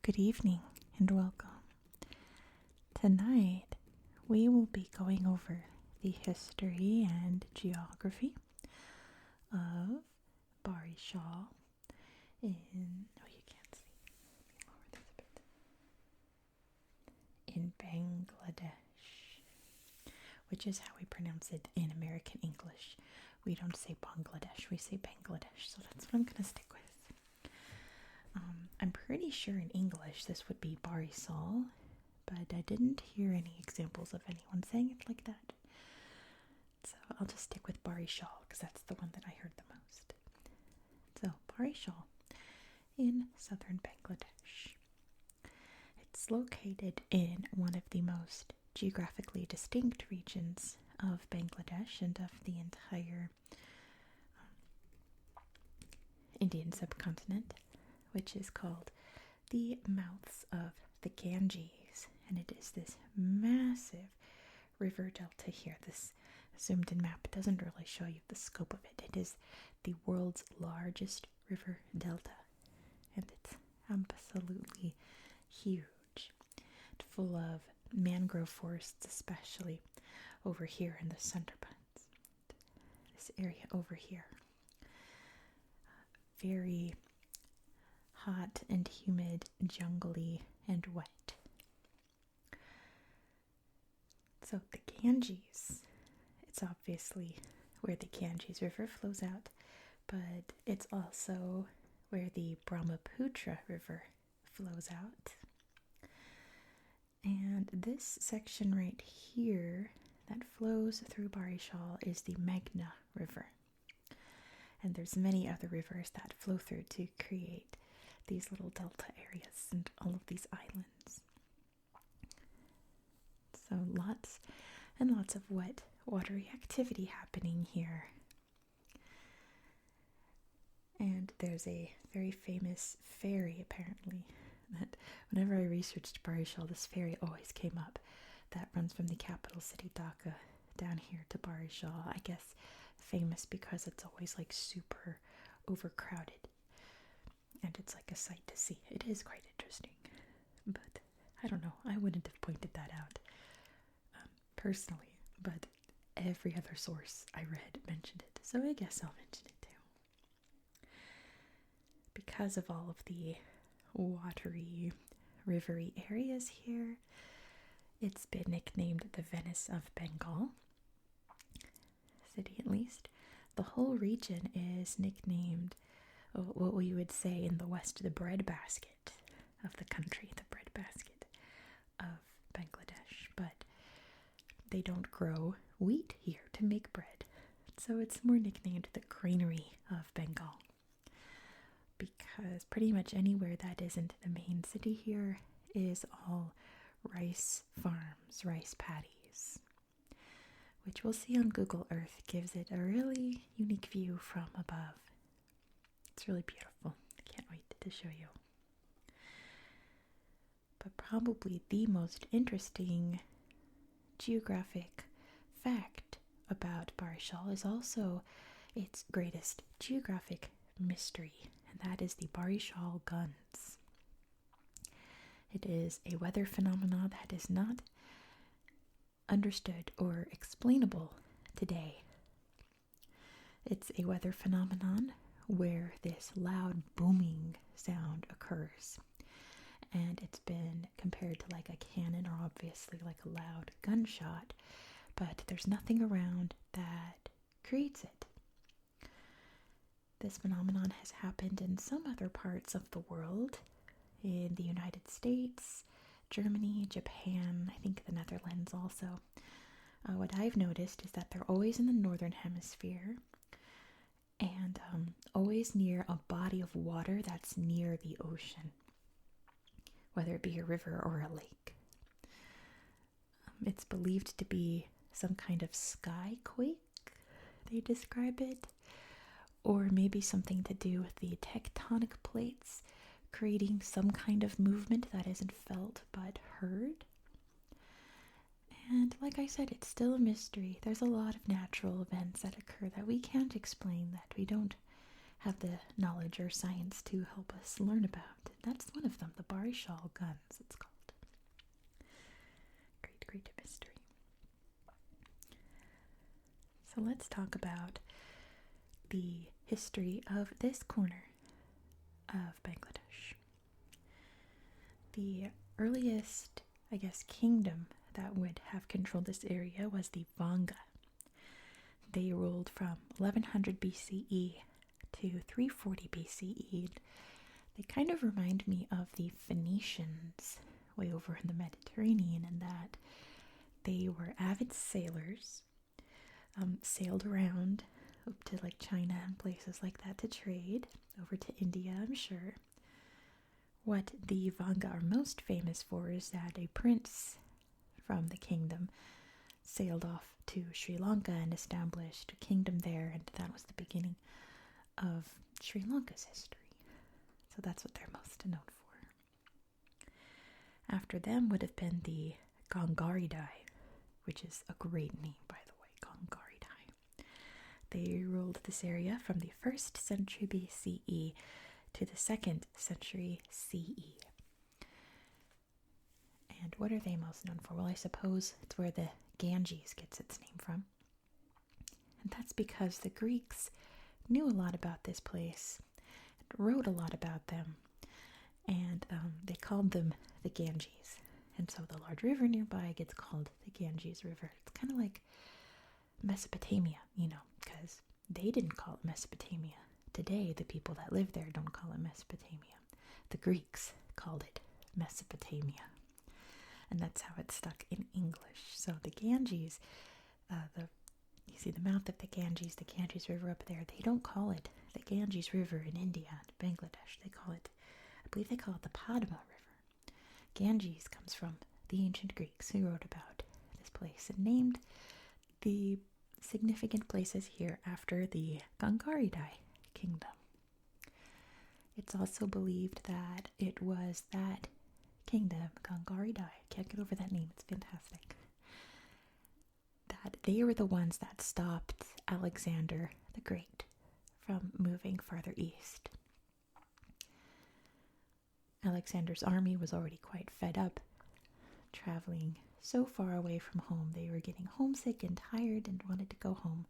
good evening, and welcome. Tonight, we will be going over the history and geography of Barisal in, you can't see, lower this a bit, in Bangladesh, which is how we pronounce it in American English. We don't say Bangladesh, we say Bangladesh, so that's what I'm going to stick with. I'm pretty sure in English this would be Barisal, but I didn't hear any examples of anyone saying it like that. So I'll just stick with Barisal because that's the one that I heard the most. So Barisal in southern Bangladesh. It's located in one of the most geographically distinct regions of Bangladesh and of the entire Indian subcontinent, which is called the mouths of the Ganges, and it is this massive river delta here. This zoomed in map doesn't really show you the scope of it. It is the world's largest river delta, and it's absolutely huge, full of mangrove forests, especially over here in the Sundarbans. This area over here, very hot and humid, jungly, and wet. So the Ganges, it's obviously where the Ganges River flows out, but it's also where the Brahmaputra River flows out. And this section right here that flows through Barisal is the Meghna River. And there's many other rivers that flow through to create these little delta areas and all of these islands. So lots and lots of wet, watery activity happening here. And there's a very famous ferry, apparently, that whenever I researched Barisal, this ferry always came up, that runs from the capital city Dhaka down here to Barisal. I guess famous because it's always like super overcrowded. And it's like a sight to see. It is quite interesting. But I don't know. I wouldn't have pointed that out personally. But every other source I read mentioned it. So I guess I'll mention it too. Because of all of the watery, rivery areas here, it's been nicknamed the Venice of Bengal. City at least. The whole region is nicknamed what we would say in the West, the breadbasket of the country, the breadbasket of Bangladesh. But they don't grow wheat here to make bread, so it's more nicknamed the granary of Bengal, because pretty much anywhere that isn't the main city here is all rice farms, rice paddies, which we'll see on Google Earth gives it a really unique view from above. It's really beautiful. I can't wait to show you. But probably the most interesting geographic fact about Barisal is also its greatest geographic mystery, and that is the Barisal guns. It is a weather phenomenon that is not understood or explainable today. It's a weather phenomenon where this loud booming sound occurs, and it's been compared to like a cannon or obviously like a loud gunshot, but there's nothing around that creates it. This phenomenon has happened in some other parts of the world, in the United States, Germany, Japan, I think the Netherlands also. What I've noticed is that they're always in the northern hemisphere, and always near a body of water that's near the ocean, whether it be a river or a lake. It's believed to be some kind of skyquake, they describe it, or maybe something to do with the tectonic plates creating some kind of movement that isn't felt but heard. And like I said, it's still a mystery. There's a lot of natural events that occur that we can't explain, that we don't have the knowledge or science to help us learn about. That's one of them, the Barisal guns, it's called. Great, great mystery. So let's talk about the history of this corner of Bangladesh. The earliest, I guess, kingdom that would have controlled this area was the Vanga. They ruled from 1100 BCE to 340 BCE. They kind of remind me of the Phoenicians way over in the Mediterranean in that they were avid sailors, sailed around up to like China and places like that to trade, over to India, I'm sure. What the Vanga are most famous for is that a prince from the kingdom sailed off to Sri Lanka and established a kingdom there, and that was the beginning of Sri Lanka's history. So that's what they're most known for. After them would have been the Gangaridai, which is a great name, by the way, Gangaridai. They ruled this area from the 1st century BCE to the 2nd century CE. And what are they most known for? Well, I suppose it's where the Ganges gets its name from. And that's because the Greeks knew a lot about this place, wrote a lot about them, and they called them the Ganges. And so the large river nearby gets called the Ganges River. It's kind of like Mesopotamia, because they didn't call it Mesopotamia. Today, the people that live there don't call it Mesopotamia. The Greeks called it Mesopotamia. And that's how it stuck in English. So the Ganges, you see the mouth of the Ganges River up there, they don't call it the Ganges River in India and Bangladesh. They call it, I believe they call it the Padma River. Ganges comes from the ancient Greeks who wrote about this place and named the significant places here after the Gangaridai kingdom. It's also believed that it was that kingdom, Gangaridai, can't get over that name, it's fantastic, that they were the ones that stopped Alexander the Great from moving farther east. Alexander's army was already quite fed up traveling so far away from home. They were getting homesick and tired and wanted to go home.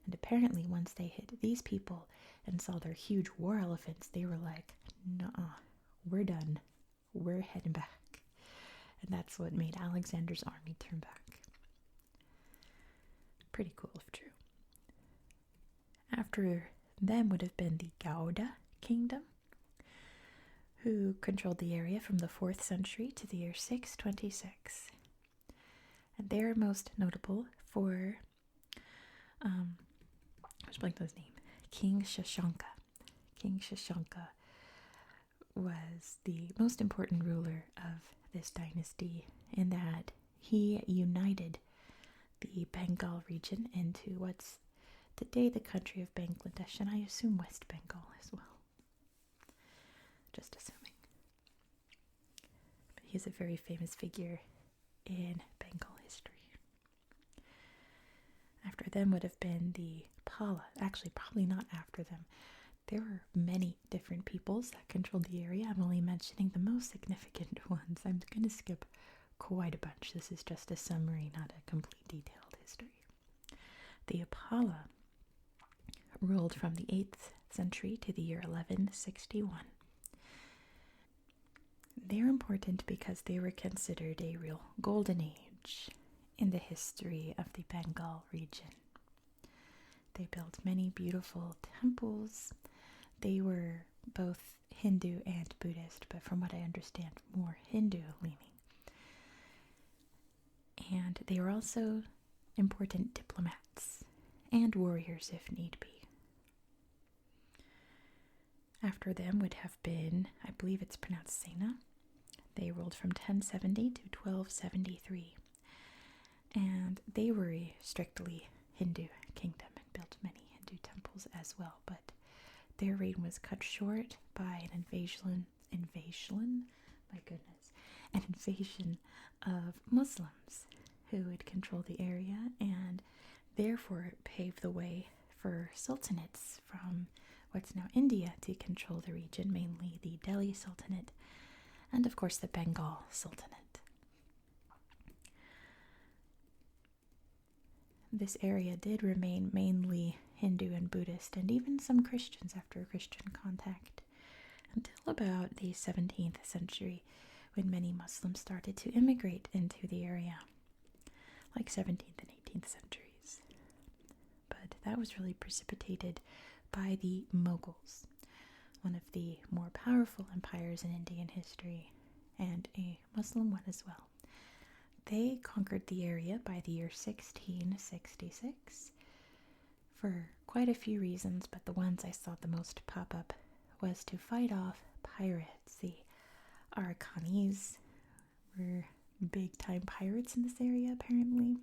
And apparently once they hit these people and saw their huge war elephants, they were like, "Nuh-uh, we're done. We're heading back." And that's what made Alexander's army turn back. Pretty cool if true. After them would have been the Gauda kingdom, who controlled the area from the 4th century to the year 626. And they are most notable for, I was blanking on his name, King Shashanka. King Shashanka was the most important ruler of this dynasty in that he united the Bengal region into what's today the country of Bangladesh, and I assume West Bengal as well. Just assuming. But he's a very famous figure in Bengal history. After them would have been the Pala. Actually, probably not after them. There were many different peoples that controlled the area. I'm only mentioning the most significant ones. I'm going to skip quite a bunch. This is just a summary, not a complete detailed history. The Apala ruled from the 8th century to the year 1161. They're important because they were considered a real golden age in the history of the Bengal region. They built many beautiful temples. They were both Hindu and Buddhist, but from what I understand, more Hindu leaning. And they were also important diplomats and warriors if need be. After them would have been, I believe it's pronounced Sena. They ruled from 1070 to 1273. And they were a strictly Hindu kingdom and built many Hindu temples as well, but their reign was cut short by an invasion of Muslims who would control the area and therefore paved the way for sultanates from what's now India to control the region, mainly the Delhi Sultanate and, of course, the Bengal Sultanate. This area did remain mainly Hindu and Buddhist, and even some Christians after Christian contact, until about the 17th century, when many Muslims started to immigrate into the area, like 17th and 18th centuries. But that was really precipitated by the Mughals, one of the more powerful empires in Indian history, and a Muslim one as well. They conquered the area by the year 1666 for quite a few reasons, but the ones I saw the most pop up was to fight off pirates. The Arakanese were big-time pirates in this area, apparently,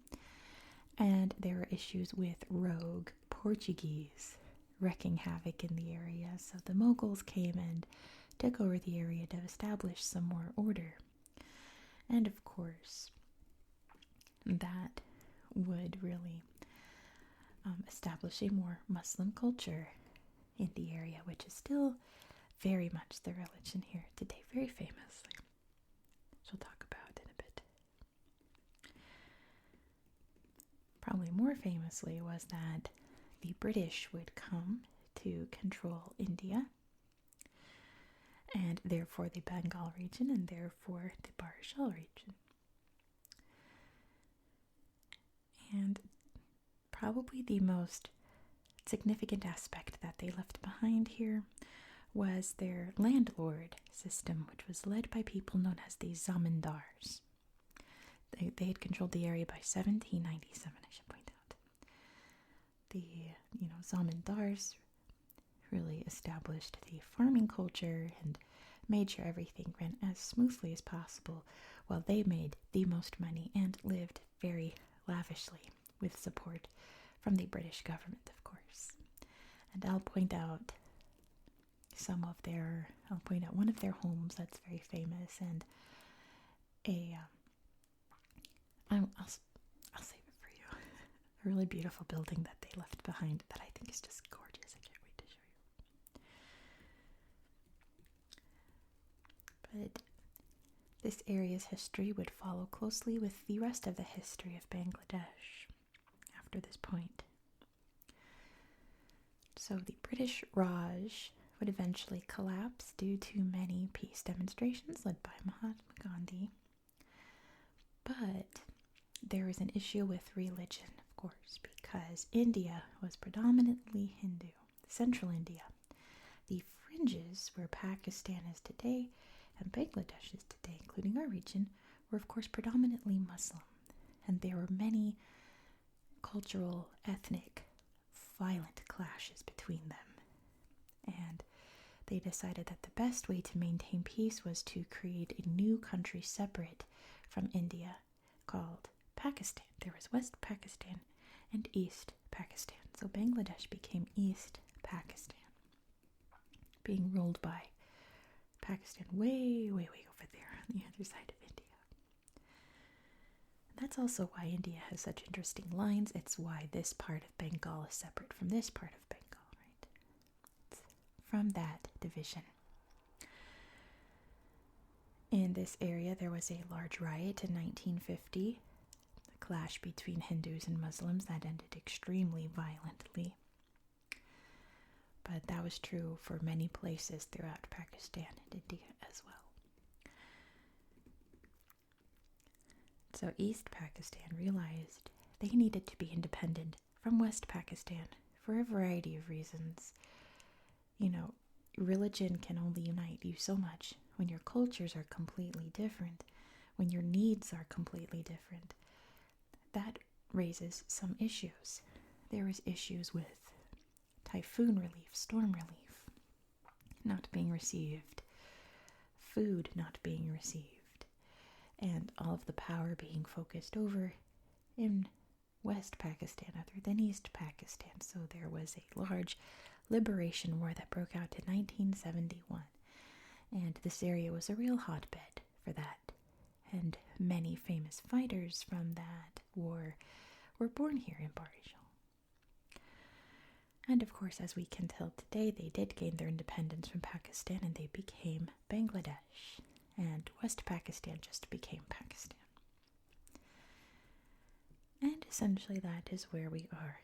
and there were issues with rogue Portuguese wreaking havoc in the area, so the Mughals came and took over the area to establish some more order. And of course, that would really establish a more Muslim culture in the area, which is still very much the religion here today, very famously, which we'll talk about in a bit. Probably more famously was that the British would come to control India, and therefore the Bengal region, and therefore the Barisal region. And probably the most significant aspect that they left behind here was their landlord system, which was led by people known as the zamindars. They had controlled the area by 1797, I should point out. The, zamindars really established the farming culture and made sure everything ran as smoothly as possible, while they made the most money and lived very lavishly with support from the British government, of course. And I'll point out one of their homes that's very famous, and I'll save it for you. A really beautiful building that they left behind that I think is just gorgeous. I can't wait to show you. But this area's history would follow closely with the rest of the history of Bangladesh after this point. So the British Raj would eventually collapse due to many peace demonstrations led by Mahatma Gandhi. But there was an issue with religion, of course, because India was predominantly Hindu, central India. The fringes, where Pakistan is today and Bangladesh is today, including our region, were of course predominantly Muslim. And there were many cultural, ethnic, violent clashes between them. And they decided that the best way to maintain peace was to create a new country separate from India called Pakistan. There was West Pakistan and East Pakistan. So Bangladesh became East Pakistan, being ruled by Pakistan way, way, way over there on the other side of India. That's also why India has such interesting lines. It's why this part of Bengal is separate from this part of Bengal, right? It's from that division. In this area, there was a large riot in 1950, a clash between Hindus and Muslims that ended extremely violently. But that was true for many places throughout Pakistan and India as well. So East Pakistan realized they needed to be independent from West Pakistan for a variety of reasons. Religion can only unite you so much when your cultures are completely different, when your needs are completely different. That raises some issues. There was issues with typhoon relief, storm relief not being received, food not being received, and all of the power being focused over in West Pakistan other than East Pakistan. So there was a large liberation war that broke out in 1971, and this area was a real hotbed for that, and many famous fighters from that war were born here in Barisal. And of course, as we can tell today, they did gain their independence from Pakistan and they became Bangladesh. And West Pakistan just became Pakistan. And essentially, that is where we are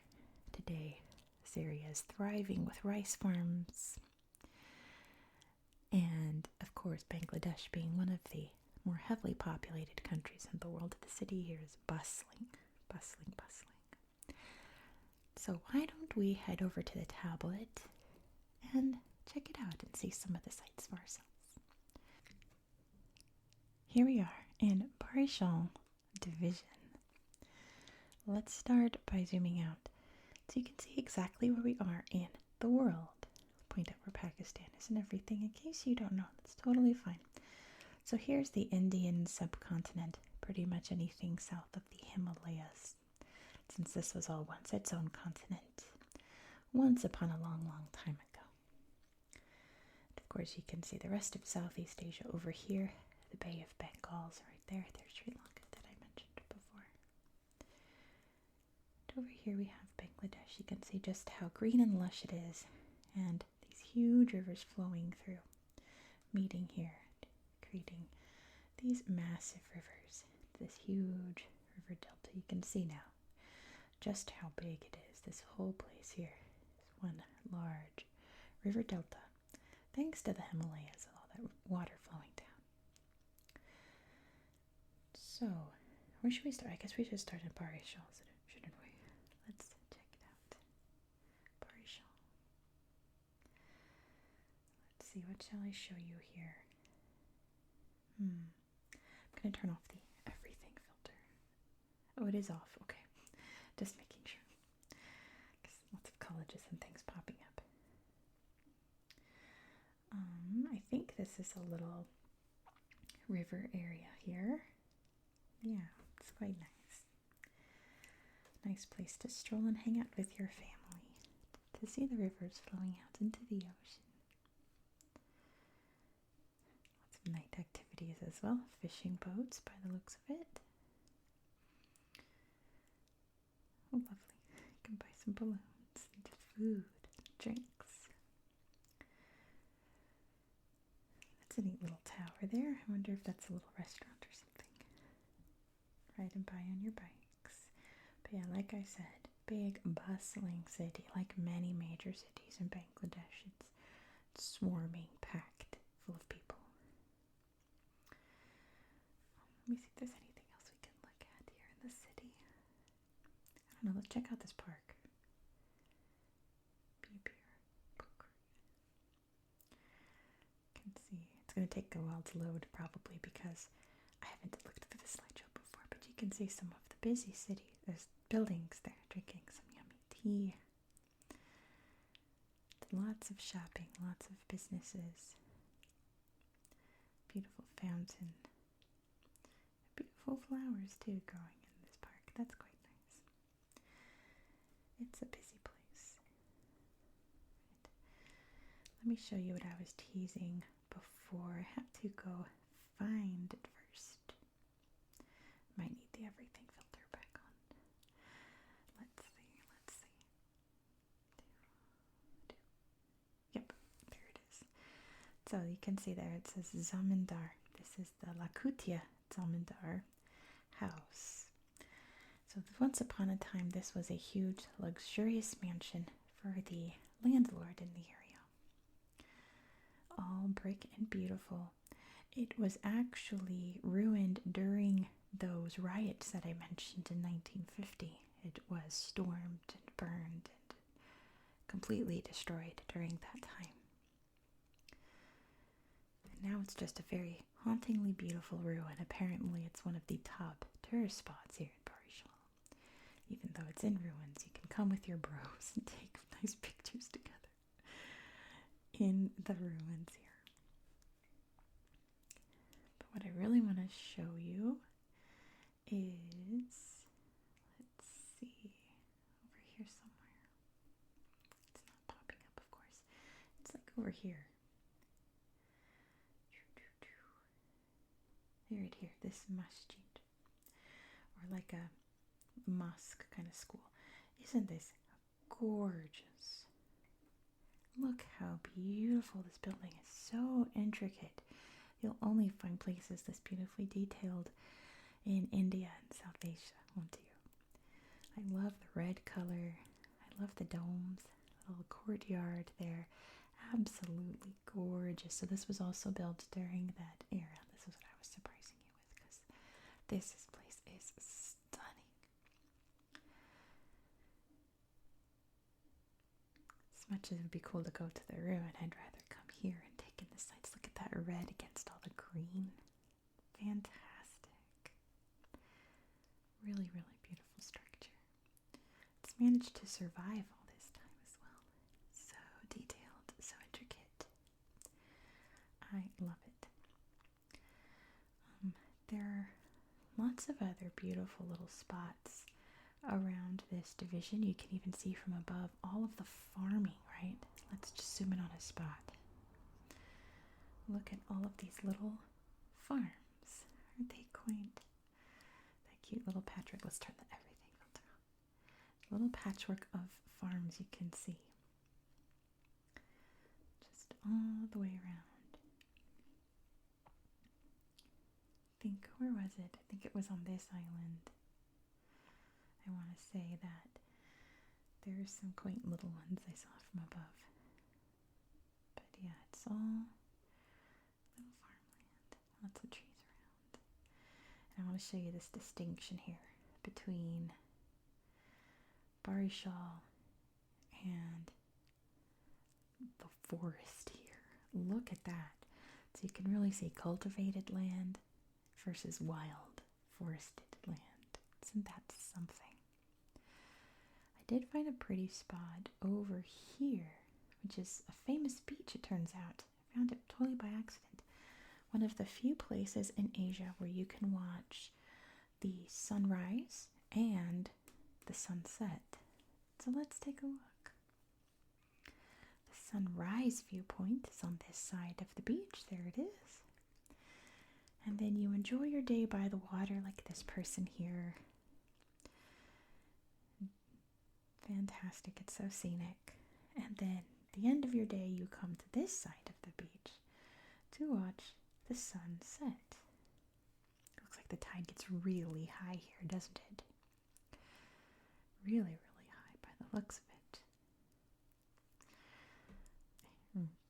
today. This area is thriving with rice farms. And of course, Bangladesh being one of the more heavily populated countries in the world, the city here is bustling, bustling, bustling. So why don't we head over to the tablet and check it out and see some of the sights for ourselves. Here we are in Barisal Division. Let's start by zooming out so you can see exactly where we are in the world. Point out where Pakistan is and everything in case you don't know. That's totally fine. So here's the Indian subcontinent, pretty much anything south of the Himalayas, since this was all once its own continent, once upon a long, long time ago. And of course, you can see the rest of Southeast Asia over here. The Bay of Bengal's right there. There's Sri Lanka that I mentioned before. And over here we have Bangladesh. You can see just how green and lush it is, and these huge rivers flowing through, meeting here, creating these massive rivers. This huge river delta. You can see now just how big it is. This whole place here is one large river delta, thanks to the Himalayas and all that water flowing down. So, where should we start? I guess we should start in Barisal, shouldn't we? Let's check it out. Barisal. Let's see, what shall I show you here? I'm going to turn off the everything filter. Oh, it is off. Okay. Just making sure. Because lots of colleges and things popping up. I think this is a little river area here. Yeah, it's quite nice. Nice place to stroll and hang out with your family. To see the rivers flowing out into the ocean. Lots of night activities as well. Fishing boats by the looks of it. Oh, lovely. You can buy some balloons and food, drinks. That's a neat little tower there. I wonder if that's a little restaurant or something. Ride and buy on your bikes. But yeah, like I said, big, bustling city, like many major cities in Bangladesh. It's swarming, packed, full of people. Let me see if there's anything else we can look at here in the city. I don't know, let's check out this park. You can see, it's going to take a while to load probably because I haven't looked through the slideshow before, but you can see some of the busy city. There's buildings there, drinking some yummy tea. Lots of shopping, lots of businesses. Beautiful fountain. Beautiful flowers too growing in this park. That's quite nice. It's a busy place. Right. Let me show you what I was teasing before. I have to go find it first. Might need the everything filter back on. Let's see. Yep, there it is. So you can see there it says Zamindar. This is the Lakutia Zamindar house. So once upon a time, this was a huge, luxurious mansion for the landlord in the area. All brick and beautiful. It was actually ruined during those riots that I mentioned in 1950. It was stormed and burned and completely destroyed during that time. And now it's just a very hauntingly beautiful ruin. Apparently it's one of the top tourist spots here in Barisal. Even though it's in ruins, you can come with your bros and take nice pictures together in the ruins here. But what I really want to show you is, let's see, over here somewhere. It's not popping up, of course. It's like over here. Here, this masjid, or like a mosque kind of school. Isn't this gorgeous? Look how beautiful this building is. So intricate. You'll only find places this beautifully detailed in India and South Asia, won't you? I love the red color. I love the domes. The little courtyard there. Absolutely gorgeous. So this was also built during that era. This is what I was surprising you with, because this place is stunning. As much as it would be cool to go to the ruin, I'd rather come here and take in the sights. Look at that red against all the green. Fantastic. Really, really beautiful structure. It's managed to survive all this time as well. So detailed, so intricate. I love it. There are lots of other beautiful little spots around this division. You can even see from above all of the farming, right? Let's just zoom in on a spot. Look at all of these little farms. Aren't they quaint? That cute little patchwork. Let's turn everything on. Little patchwork of farms you can see. Just all the way around. Where was it? I think it was on this island. I want to say that there's some quaint little ones I saw from above. But yeah, it's all little farmland. Lots of trees around. And I want to show you this distinction here between Barisal and the forest here. Look at that. So you can really see cultivated land versus wild forested land. Isn't that something? I did find a pretty spot over here, which is a famous beach, it turns out. I found it totally by accident. One of the few places in Asia where you can watch the sunrise and the sunset. So let's take a look. The sunrise viewpoint is on this side of the beach. There it is. And then you enjoy your day by the water like this person here. Fantastic, it's so scenic. And then at the end of your day, you come to this side of the beach to watch the sunset. Looks like the tide gets really high here, doesn't it? Really, really high by the looks of it.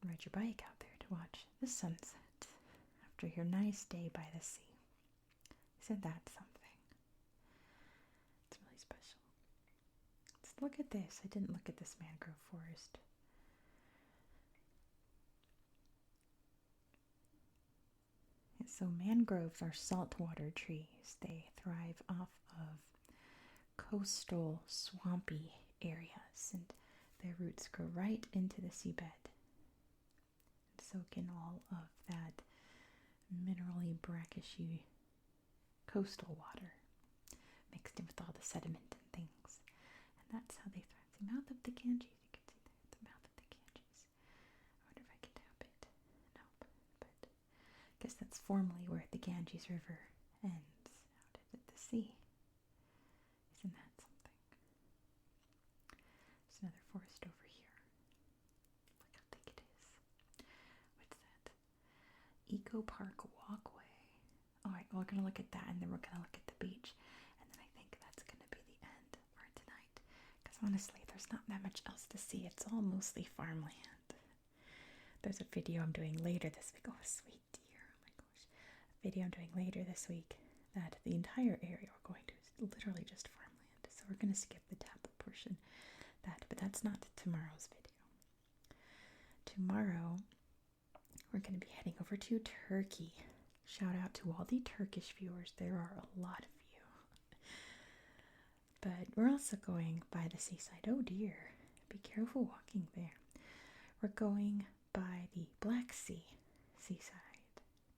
Ride your bike out there to watch the sunset after your nice day by the sea. Isn't that something? It's really special. Let's look at this. I didn't look at this mangrove forest. So mangroves are saltwater trees. They thrive off of coastal, swampy areas, and their roots go right into the seabed and soak in all of that minerally brackishy coastal water mixed in with all the sediment and things. And that's how they thrive. The mouth of the Ganges, you can see there, the mouth of the Ganges. I wonder if I can tap it. Nope. But I guess that's formerly where the Ganges River ends, out at the sea. Isn't that something? There's another forest over here. Look how thick it is. What's that? Eco Park Walkway. Alright, well, we're going to look at that, and then we're going to look at the beach. And then I think that's going to be the end for tonight. Because honestly, there's not that much else to see. It's all mostly farmland. There's a video I'm doing later this week. Oh, sweet dear. Oh my gosh. A video I'm doing later this week that the entire area we're going to is literally just farmland. So we're going to skip the tablet portion. But that's not tomorrow's video. Tomorrow, we're going to be heading over to Turkey. Shout out to all the Turkish viewers. There are a lot of you. But we're also going by the seaside. Oh dear. Be careful walking there. We're going by the Black Sea seaside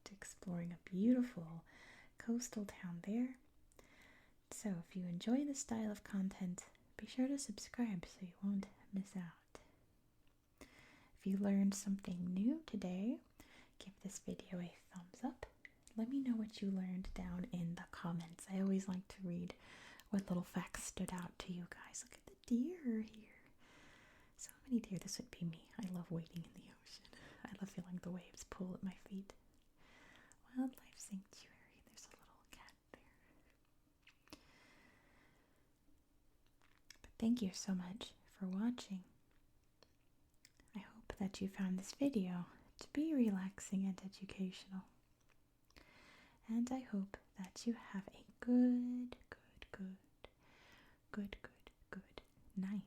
to exploring a beautiful coastal town there. So if you enjoy this style of content, be sure to subscribe so you won't miss out. If you learned something new today, give this video a thumbs up. Let me know what you learned down in the comments. I always like to read what little facts stood out to you guys. Look at the deer here. So Any deer, this would be me. I love wading in the ocean. I love feeling the waves pull at my feet. Wildlife sanctuary. There's a little cat there. But thank you so much for watching. I hope that you found this video to be relaxing and educational. And I hope that you have a good night.